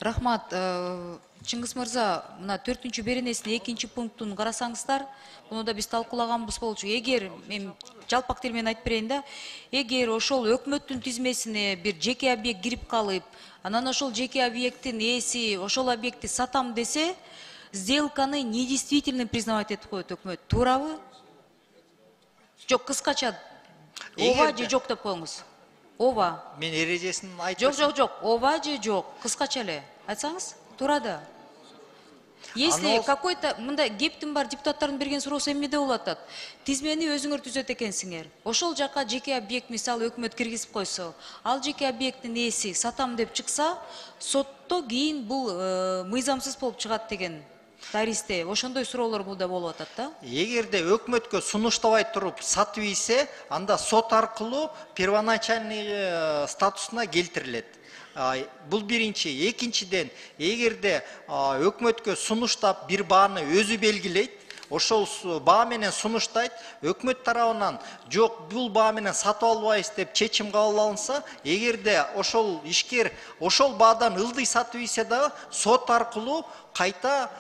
Рахмат, Чыңгыз мырза, мына 4-чү беренесинин 2-чи пунктун карасаңыздар, муну да биз талкуулаганбыз болчу. Эгер мен жалпак тил менен айтып берейин да, эгер ошол өкмөттүн тизмесине бир жеке объект кирип калып, анан ошол жеке объекттин ээси ошол объектти сатам десе, сделканы недействительным признавать этип коет өкмөт. Туурабы? Жок, кыскача ооба же жок деп коюңуз. Ооба. Мен эрежесин айтып Жок. Ооба же жок. Кыскача эле айтсаңыз, турады. Если какой-то мындай кептин бар депутаттардын берген суроосу эмнеде болуп атат? Тизмени өзүңөр түзөт экенсиңер. Ошол жака жеке объект мисалы өкмөт киргизип койсо, ал жеке объекттин ээси сатам деп чыкса, сотто кийин бул мыйзамсыз болуп чыгат деген таристе ошондой суроолор бул да болуп атат да. Эгерде өкмөткө сунуштабай туруп сатып ийсе, анда сот аркылуу первоначальный статусуна келтирилет. Бул биринчи. Экинчиден, эгерде өкмөткө сунуштап бир бааны өзү белгилейт, ошол баа менен сунуштайт, өкмөт тарабынан жок бул баа менен сатып албайбыз деп чечим кабыл алынса, эгерде ошол ишкер ошол баадан ылдый сатып ийсе дагы сот аркылуу кайта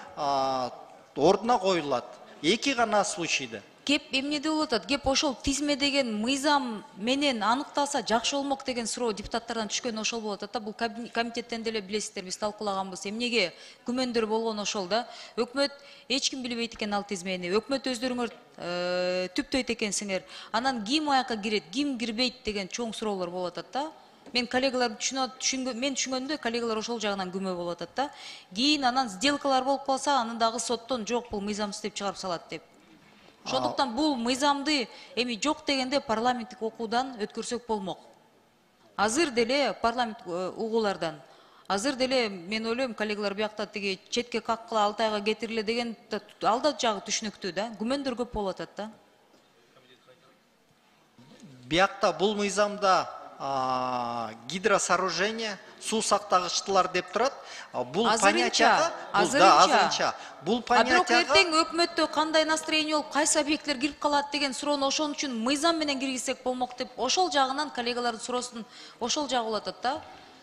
ордуна коюлат. Эки гана случайда. Кеп эмнеде болуп атат? Кеп ошол тизме деген мыйзам менен аныкталса жакшы болмок деген суроо депутаттардан түшкөн ошол болот атат. Бул комитеттен деле билесиздер, биз талкуулаганбыз. Эмнеге күмөндөр болгон ошол да. Өкмөт эч ким билбейт экен ал тизмени. Өкмөт өздөрүңөр түптөйт экенсиңер. Анан ким аяка кирет, ким кирбейт деген чоң суроолор болуп атат да. Мен коллегалар мен түшүнгөндө коллегалар ошол жагынан күмө болуп атат да. Кийин анан сделкалар болуп калса, аны дагы соттон жок бул мыйзамсыз деп чыгарып салат деп. Ошондуктан бул мыйзамды эми жок дегенде парламенттик окуудан өткөрсөк болмок. Азыр деле парламент угуулардан. Азыр деле мен ойлойм коллегалар биякта тиги четке каккыла Алтайга кетириле деген ал да жагы түшүнүктүү да. Күмөндөр көп болуп атат да. Биякта бул мыйзамда гидросооружение, суу сактагычтылар деп турат. Бул понятияга, азырынча. Бул понятияга. Бирок эртең өкмөттө кандай настроение болуп, кайсы объекттер кирип калат деген суроону ошон үчүн мыйзам менен киргизсек болмок деп, ошол жагынан коллегалардын суроосун ошол жагы болуп атат да.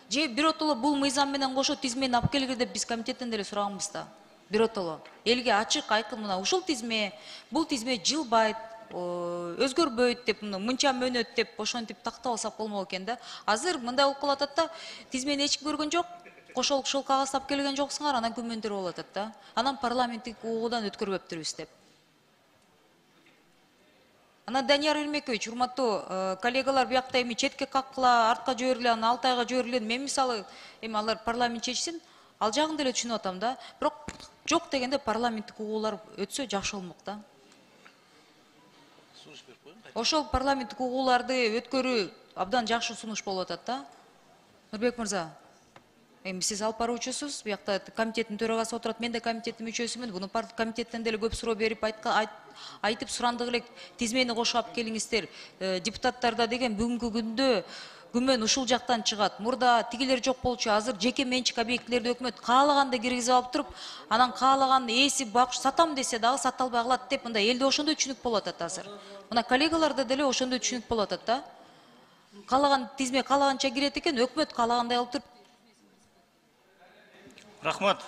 Же биротоло бул мыйзам менен кошо тизмени алып келгиле деп биз комитеттен деле сураганбыз да. Биротоло. Элге ачык, айкын мына ушул тизме, бул тизме жылбайт, өзгөрбөйт деп, мынча мөөнөт деп ошентип тактап алсак болмок экен да. Азыр мындай болуп калып атат да, тизмени эч ким көргөн жок, ошол кагаз алып келген жоксуңар, анан күмөндөр болуп атат да. Анан парламенттик угуудан өткөрбөптүрбүз деп. Анан Данияр Эрмекович, урматтуу коллегалар биякта эми четке каккыла, артка жибериле, анан Алтайга жибериле. Мен мисалы эми алар парламент чечсин, ал жагын деле түшүнүп атам да. Бирок жок дегенде парламенттик угуулар өтсө жакшы болмок да. Ошол парламенттик угууларды өткөрүү абдан жакшы сунуш болуп атат да. Нурбек мырза, эми сиз алып баруучусуз, биякта комитеттин төрагасы отурат, мен да комитеттин мүчөсүмүн. Буну комитеттен деле көп суроо берип айтып сурандык элек тизмени кошуп алып келиңиздер. Депутаттарда деген бүгүнкү күндө күмөн ушул жактан чыгат. Мурда тигилер жок болчу, азыр жеке менчик объектилерди өкмөт каалаганды киргизип алып туруп, анан каалаган ээси сатам десе дагы сата албай калат деп, мындай элде ошондой түшүнүк болуп атат азыр. Мына коллегаларда деле ошондой түшүнүк болуп атат да. Каалаган тизме каалаганча кирет экен, өкмөт каалагандай алып туруп. Рахмат.